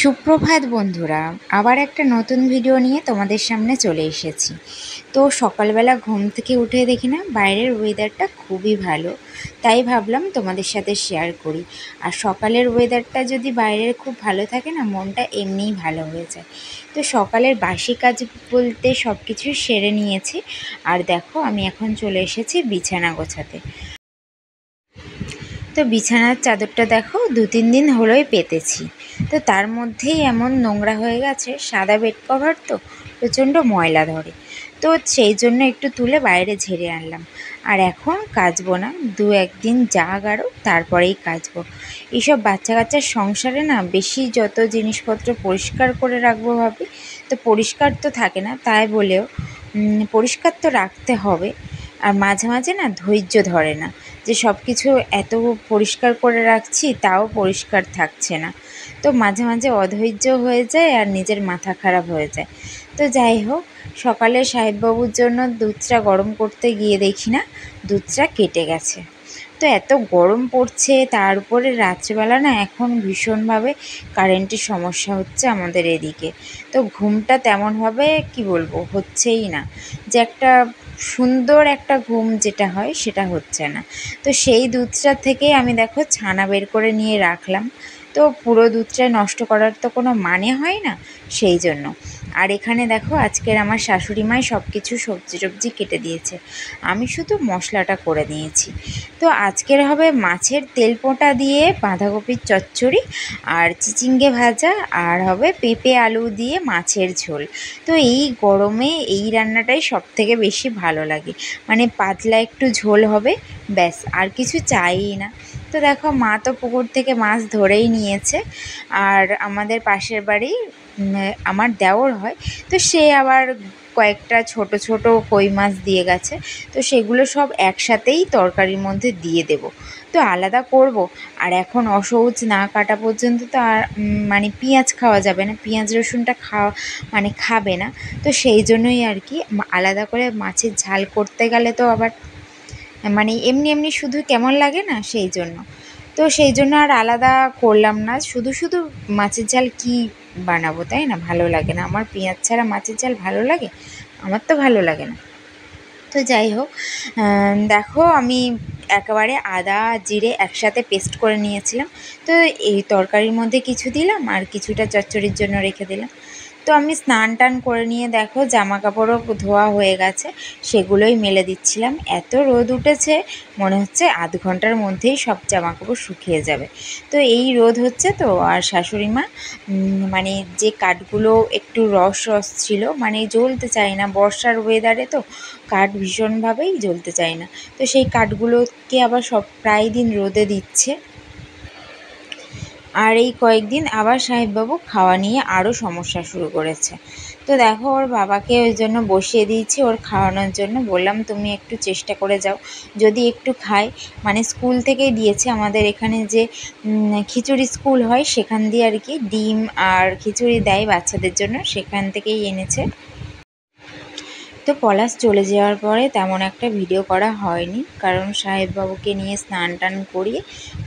সুপ্রভাত বন্ধুরা, আবার একটা নতুন ভিডিও নিয়ে তোমাদের সামনে চলে এসেছি। তো সকালবেলা ঘুম থেকে উঠে দেখি না বাইরের ওয়েদারটা খুবই ভালো, তাই ভাবলাম তোমাদের সাথে শেয়ার করি। আর সকালের ওয়েদারটা যদি বাইরের খুব ভালো থাকে না, মনটা এমনিই ভালো হয়ে যায়। তো সকালের বাসি কাজ বলতে সব কিছু সেরে নিয়েছি। আর দেখো আমি এখন চলে এসেছি বিছানা গোছাতে। তো বিছানার চাদরটা দেখো 2-3 দিন হলোই পেতেছি। তো তার মধ্যেই এমন নোংরা হয়ে গেছে, সাদা বেড কভার তো প্রচণ্ড ময়লা ধরে। তো সেই জন্য একটু তুলে বাইরে ঝেড়ে আনলাম। আর এখন কাচবো না, 2-1 দিন যাক আরও, তারপরেই কাচবো। এইসব বাচ্চা কাচ্চার সংসারে না বেশি যত জিনিসপত্র পরিষ্কার করে রাখবো ভাবি, তো পরিষ্কার তো থাকে না, তাই বলেও পরিষ্কার তো রাখতে হবে। আর মাঝে মাঝে না ধৈর্য ধরে না যে সব কিছু এত পরিষ্কার করে রাখছি তাও পরিষ্কার থাকছে না। তো মাঝে মাঝে অধৈর্য হয়ে যায় আর নিজের মাথা খারাপ হয়ে যায়। তো যাই হোক, সকালে সাহেববাবুর জন্য দুধ চা গরম করতে গিয়ে দেখি না দুধ চা কেটে গেছে। তো এত গরম পড়ছে, তার উপরে রাত্রিবেলা না এখন ভীষণভাবে কারেন্টের সমস্যা হচ্ছে আমাদের এদিকে। তো ঘুমটা তেমনভাবে কি বলবো হচ্ছেই না, যে একটা সুন্দর একটা ঘুম যেটা হয় সেটা হচ্ছে না। তো সেই দুধটা থেকে আমি দেখো ছানা বের করে নিয়ে রাখলাম। তো পুরো দুধটা নষ্ট করার তো কোনো মানে হয় না, সেই জন্য। আর এখানে দেখো আজকের আমার শাশুড়ি মাই সব কিছু সবজি টবজি কেটে দিয়েছে, আমি শুধু মশলাটা করে নিয়েছি। তো আজকের হবে মাছের তেল পোঁটা দিয়ে বাঁধাকপির চচ্চড়ি, আর চিচিঙ্গে ভাজা, আর হবে পেঁপে আলু দিয়ে মাছের ঝোল। তো এই গরমে এই রান্নাটাই সবথেকে বেশি ভালো লাগে, মানে পাতলা একটু ঝোল হবে, ব্যাস আর কিছু চাইই না। তো দেখো মা তো পুকুর থেকে মাছ ধরেই নিয়েছে। আর আমাদের পাশের বাড়ি আমার দেওর হয়, তো সে আবার কয়েকটা ছোট ছোট কই মাছ দিয়ে গেছে। তো সেগুলো সব একসাথেই তরকারির মধ্যে দিয়ে দেব, তো আলাদা করব। আর এখন অসহ্য না কাটা পর্যন্ত তো আর মানে পেঁয়াজ খাওয়া যাবে না, পেঁয়াজ রসুনটা মানে খাবে না। তো সেই জন্যই আর কি আলাদা করে মাছের ঝাল করতে গেলে তো আবার মানে এমনি এমনি শুধু কেমন লাগে না, সেই জন্য। তো সেই জন্য আর আলাদা করলাম না, শুধু শুধু মাছের ঝাল কি বানাবো, তাই না? ভালো লাগে না আমার, পেঁয়াজ ছাড়া মাছের ঝাল ভালো লাগে? আমার তো ভালো লাগে না। তো যাই হোক, দেখো আমি একেবারে আদা জিরে একসাথে পেস্ট করে নিয়েছিলাম। তো এই তরকারির মধ্যে কিছু দিলাম আর কিছুটা চচ্চড়ির জন্য রেখে দিলাম। তো আমি স্নান টান করে নিয়ে দেখো জামা কাপড়ও ধোয়া হয়ে গেছে, সেগুলোই মেলে দিচ্ছিলাম। এত রোদ উঠেছে, মনে হচ্ছে আধ ঘন্টার মধ্যেই সব জামা কাপড় শুকিয়ে যাবে। তো এই রোদ হচ্ছে তো। আর শাশুড়ি মা মানে যে কাঠগুলো একটু রস রস ছিল, মানে জ্বলতে চায় না, বর্ষার ওয়েদারে তো কাঠ ভীষণভাবেই জ্বলতে চায় না। তো সেই কাঠগুলোকে আবার সব প্রায় দিন রোদে দিচ্ছে। আর এই কয়েকদিন আবার সাহেববাবু খাওয়া নিয়ে আরও সমস্যা শুরু করেছে। তো দেখো ওর বাবাকে ওই জন্য বসিয়ে দিয়েছি ওর খাওয়ানোর জন্য, বললাম তুমি একটু চেষ্টা করে যাও, যদি একটু খায়। মানে স্কুল থেকেই দিয়েছে, আমাদের এখানে যে খিচুড়ি স্কুল হয় সেখান দিয়ে আর কি ডিম আর খিচুড়ি দেয় বাচ্চাদের জন্য, সেখান থেকেই এনেছে। তো পলাশ চলে যাওয়ার পরে তেমন একটা ভিডিও করা হয়নি, কারণ সাহেববাবুকে নিয়ে স্নান টান করিয়ে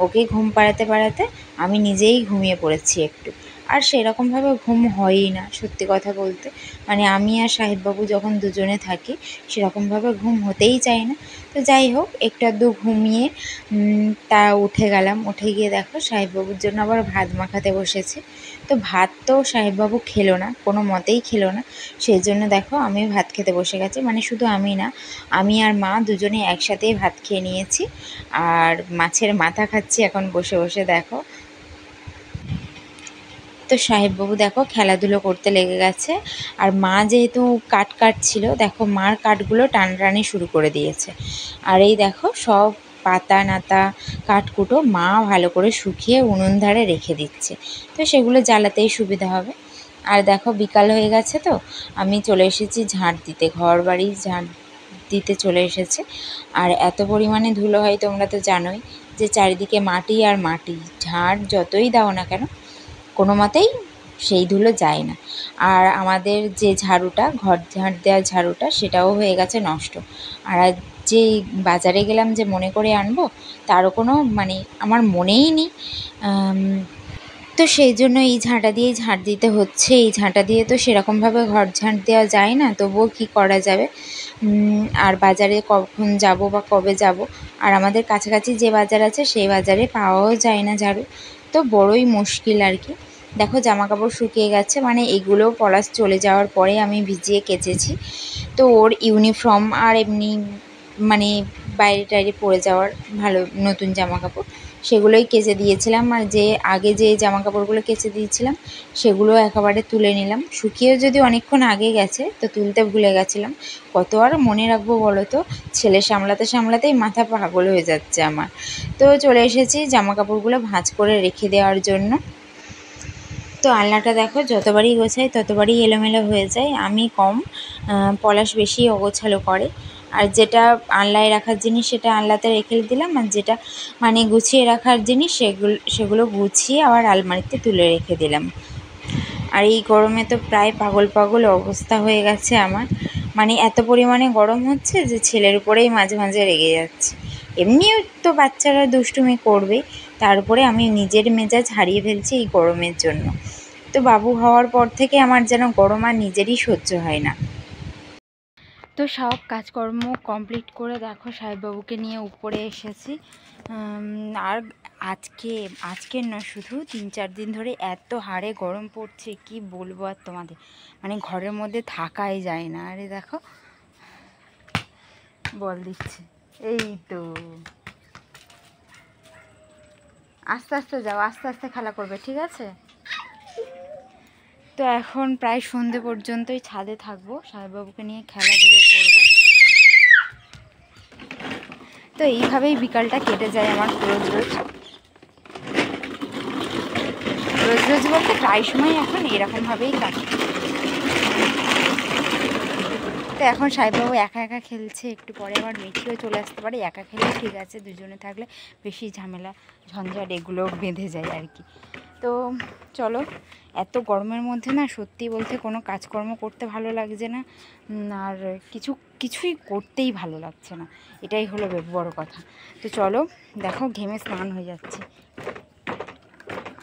ওকে ঘুম পাড়াতে পাড়াতে আমি নিজেই ঘুমিয়ে পড়েছি একটু। আর সেরকমভাবে ঘুম হয়ই না সত্যি কথা বলতে, মানে আমি আর সাহেববাবু যখন দুজনে থাকি সেরকমভাবে ঘুম হতেই চায় না। তো যাই হোক, একটু আধটু ঘুমিয়ে তা উঠে গেলাম। উঠে গিয়ে দেখো সাহেববাবুর জন্য আবার ভাত মাখাতে বসেছে। তো ভাত তো সাহেববাবু খেলো না, কোনো মতেই খেলো না। সেই জন্য দেখো আমি ভাত খেতে বসে গেছি, মানে শুধু আমি না, আমি আর মা দুজনে একসাথেই ভাত খেয়ে নিয়েছি। আর মাছের মাথা খাচ্ছি এখন বসে বসে দেখো। তো সাহেববাবু দেখো খেলাধুলো করতে লেগে গেছে। আর মা যেহেতু কাঠ কাটছিল, দেখো মার কাঠগুলো টানাটানি শুরু করে দিয়েছে। আর এই দেখো সব পাতা নাতা কাঠকুটো মা ভালো করে শুকিয়ে উনুন ধারে রেখে দিচ্ছে, তো সেগুলো জ্বালাতেই সুবিধা হবে। আর দেখো বিকাল হয়ে গেছে, তো আমি চলে এসেছি ঝাঁট দিতে, ঘর বাড়ি ঝাঁট দিতে চলে এসেছে। আর এত পরিমাণে ধুলো হয় তোমরা তো জানোই, যে চারিদিকে মাটি আর মাটি, ঝাঁট যতই দাও না কেন কোনো মতেই সেই ধুলো যায় না। আর আমাদের যে ঝাড়ুটা, ঘর ঝাঁট দেওয়ার ঝাড়ুটা, সেটাও হয়ে গেছে নষ্ট। আর আজ যে বাজারে গেলাম যে মনে করে আনবো, তারও কোনো মানে আমার মনেই নেই। তো সেই জন্য এই ঝাঁটা দিয়েই ঝাঁট দিতে হচ্ছে। এই ঝাঁটা দিয়ে তো সেরকমভাবে ঘর ঝাঁট দেওয়া যায় না, তবুও কী করা যাবে। আর বাজারে কখন যাব বা কবে যাব, আর আমাদের কাছাকাছি যে বাজার আছে সেই বাজারে পাওয়াও যায় না ঝাড়ু, তো বড়ই মুশকিল আর কি। দেখো জামাকাপড় শুকিয়ে গেছে, মানে এগুলোও পলাশ চলে যাওয়ার পরে আমি ভিজিয়ে কেচেছি। তো ওর ইউনিফর্ম আর এমনি মানে বাইরে টাইরে পরে যাওয়ার ভালো নতুন জামাকাপড় সেগুলোই কেচে দিয়েছিলাম। আর যে আগে যে জামাকাপড়গুলো কেচে দিয়েছিলাম সেগুলো একেবারে তুলে নিলাম। শুকিয়েও যদি অনেকক্ষণ আগে গেছে তো তুলতে ভুলে গেছিলাম। কত আর মনে রাখবো বলো তো, ছেলে সামলাতে সামলাতেই মাথা পাগল হয়ে যাচ্ছে আমার। তো চলে এসেছি জামাকাপড়গুলো ভাঁজ করে রেখে দেওয়ার জন্য। তো আলনাটা দেখো যতবারই গোছাই ততবারই এলোমেলো হয়ে যায়, আমি কম, পলাশ বেশি অগোছালো করে। আর যেটা আলনায় রাখার জিনিস সেটা আলনাতে রেখে দিলাম, আর যেটা মানে গুছিয়ে রাখার জিনিস সেগুলো গুছিয়ে আবার আলমারিতে তুলে রেখে দিলাম। আর এই গরমে তো প্রায় পাগল পাগল অবস্থা হয়ে গেছে আমার, মানে এত পরিমাণে গরম হচ্ছে যে ছেলের উপরেই মাঝে মাঝে রেগে যাচ্ছে। এমনিও তো বাচ্চারা দুষ্টুমি করবে, তার উপরে আমি নিজের মেজাজ হারিয়ে ফেলছি এই গরমের জন্য। তো বাবু হওয়ার পর থেকে আমার যেন গরম আর নিজেরই সহ্য হয় না। তো সব কাজকর্ম কমপ্লিট করে দেখো সাহেববাবুকে নিয়ে উপরে এসেছি। আর আজকের নয়, শুধু 3-4 দিন ধরে এত হারে গরম পড়ছে কি বলবো আর তোমাদের, মানে ঘরের মধ্যে থাকাই যায় না। আরে দেখো বল দিচ্ছে, এই তো আস্তে আস্তে যাও, আস্তে আস্তে খেলা করবে, ঠিক আছে? তো এখন প্রায় সন্ধে পর্যন্তই ছাদে থাকবো, সাহেববাবুকে নিয়ে খেলাধুলো করবো। তো এইভাবেই বিকালটা কেটে যায় আমার রোজ রোজ বলতে প্রায় সময় এখন এরকমভাবেই কাটে। তো এখন সাহেববাবু একা একা খেলছে, একটু পরে আবার মিঠিও চলে আসতে পারে। একা খেলে ঠিক আছে, দুজনে থাকলে বেশি ঝামেলা ঝঞ্ঝাট এগুলো বেঁধে যায় আর কি। তো চলো, এত গরমের মধ্যে না সত্যি বলতে কোনো কাজকর্ম করতে ভালো লাগছে না, আর কিছুই করতেই ভালো লাগছে না, এটাই হলো বড় কথা। তো চলো দেখো ঘেমে স্নান হয়ে যাচ্ছে।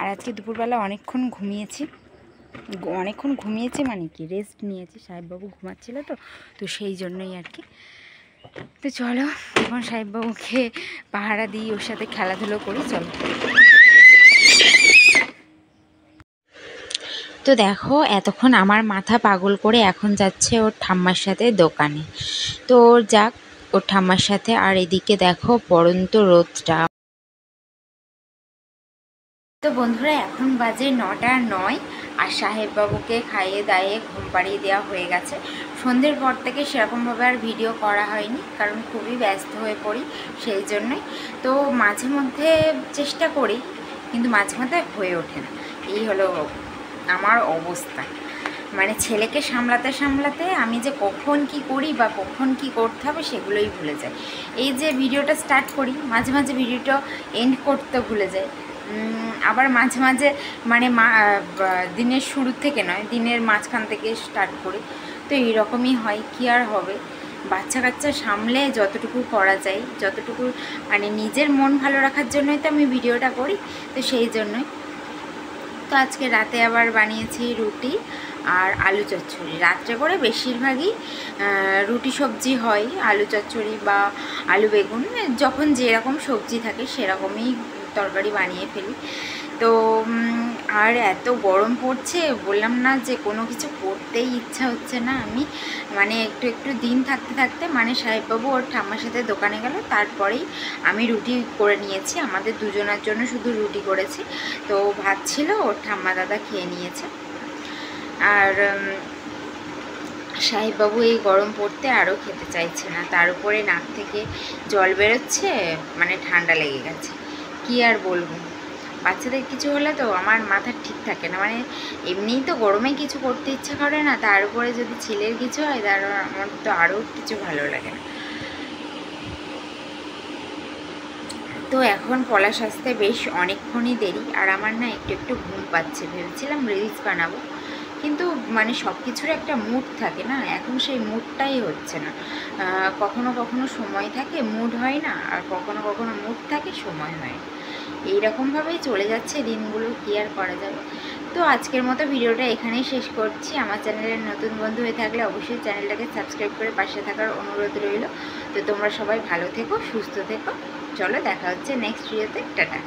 আর আজকে দুপুরবেলা অনেকক্ষণ ঘুমিয়েছি মানে কি রেস্ট নিয়েছি, সাহেববাবু ঘুমাচ্ছিল তো সেই জন্যই আর কি। তো চলো এখন সাহেববাবুকে পাহারা দিই, ওর সাথে খেলাধুলো করি, চলো। তো দেখো এতক্ষণ আমার মাথা পাগল করে এখন যাচ্ছে ওর ঠাম্মার সাথে দোকানে। তো যাক ওর ঠাম্মার সাথে, আর এদিকে দেখো পড়ন্ত রোদটা। তো বন্ধুরা এখন বাজে 9:09, আর সাহেববাবুকে খাইয়ে দাইয়ে ঘুম পাড়িয়ে দেওয়া হয়ে গেছে। সন্ধ্যের পর থেকে সেরকমভাবে আর ভিডিও করা হয়নি, কারণ খুবই ব্যস্ত হয়ে পড়ি সেই জন্যই। তো মাঝে মধ্যে চেষ্টা করি, কিন্তু মাঝে মধ্যে হয়ে ওঠে না। এই হলো আমার অবস্থা, মানে ছেলেকে সামলাতে সামলাতে আমি যে কখন কি করি বা কখন কি করতে হবে সেগুলোই ভুলে যাই। এই যে ভিডিওটা স্টার্ট করি, মাঝে মাঝে ভিডিওটা এন্ড করতে ভুলে যাই। আবার মাঝে মাঝে মানে দিনের শুরু থেকে নয়, দিনের মাঝখান থেকে স্টার্ট করি। তো এইরকমই হয়, কি আর হবে। বাচ্চা কাচ্চা সামলে যতটুকু করা যায়, যতটুকু মানে নিজের মন ভালো রাখার জন্যই তো আমি ভিডিওটা করি, তো সেই জন্যই। তো আজকে রাতে আবার বানিয়েছি রুটি আর আলু চচ্চড়ি। রাত্রে করে বেশিরভাগই রুটি সবজি হয়, আলু চচ্চড়ি বা আলু বেগুন, যখন যেরকম সবজি থাকে সেরকমই তরকারি বানিয়ে ফেলি। তো আর এত গরম পড়ছে, বললাম না যে কোনো কিছু করতেই ইচ্ছা হচ্ছে না। আমি মানে একটু দিন থাকতে থাকতে মানে সাহেববাবু ওর ঠাম্মার সাথে দোকানে গেল, তারপরেই আমি রুটি করে নিয়েছি। আমাদের দুজনের জন্য শুধু রুটি করেছি, তো ভাত ছিল, ওর ঠাম্মা দাদা খেয়ে নিয়েছে। আর সাহেববাবু এই গরম পড়তে আরও খেতে চাইছে না, তার উপরে নাক থেকে জল বেরোচ্ছে, মানে ঠান্ডা লেগে গেছে। কি আর বলবো, বাচ্চাদের কিছু হলে তো আমার মাথা ঠিক থাকে না, মানে এমনিই তো গরমে কিছু করতে ইচ্ছা করে না, তার উপরে যদি ছেলের কিছু হয় তার আমার তো আরও কিছু ভালো লাগে না। তো এখন পলাশ আসতে বেশ অনেকক্ষণই দেরি, আর আমার না একটু ঘুম পাচ্ছে। ভেবেছিলাম রিলস বানাবো, কিন্তু মানে সব কিছুর একটা মুড থাকে না, এখন সেই মুডটাই হচ্ছে না। কখনো কখনো সময় থাকে মুড হয় না, আর কখনো কখনো মুড থাকে সময় হয় না। এইরকমভাবেই চলে যাচ্ছে দিনগুলো, কী আর করা যাবে। তো আজকের মতো ভিডিওটা এখানেই শেষ করছি। আমার চ্যানেলের নতুন বন্ধু হয়ে থাকলে অবশ্যই চ্যানেলটাকে সাবস্ক্রাইব করে পাশে থাকার অনুরোধ রইল। তো তোমরা সবাই ভালো থেকো, সুস্থ থেকো। চলো দেখা হচ্ছে নেক্সট ভিডিওতে। টাটা।